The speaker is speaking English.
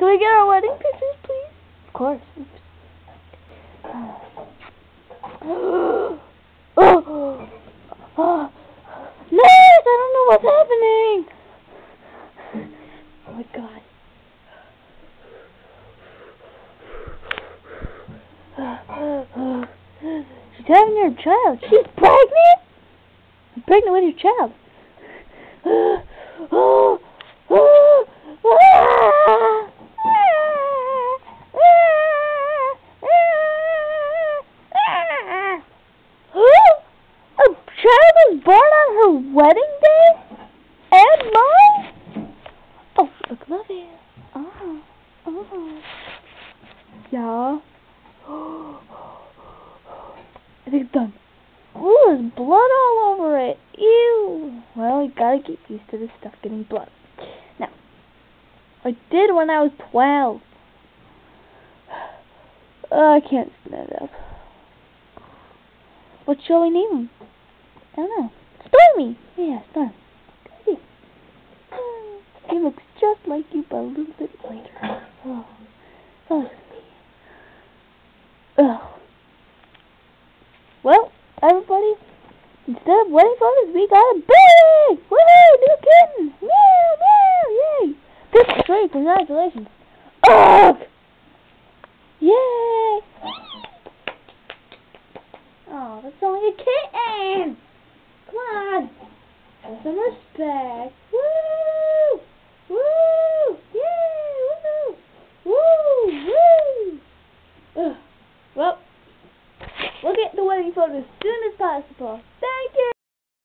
we get our wedding pictures, please? Of course. Nurse, I don't know what's happening. Oh my God. She's having your child. She's pregnant? I'm pregnant with your child. A child was born on her wedding day? And mine? Oh, look, love it. Oh. Yeah. I think it's done. Ooh, there's blood all over it. Ew. Well, you gotta get used to this stuff getting blood. Now, I did when I was 12. I can't stand up. What shall we name him? I don't know. Stormy. Yeah, Stormy. He looks just like you, but a little bit lighter. Oh. Well, everybody, instead of wedding photos, we got a baby! Woohoo! New kitten! Meow, meow, yay! This is great, congratulations! Ugh! Yay! Oh, that's only a kitten! Come on! Have some respect! Woo! Woo! Yay! Woo! Woo! Woo! Ugh. Well, we'll get the wedding photos as soon as possible.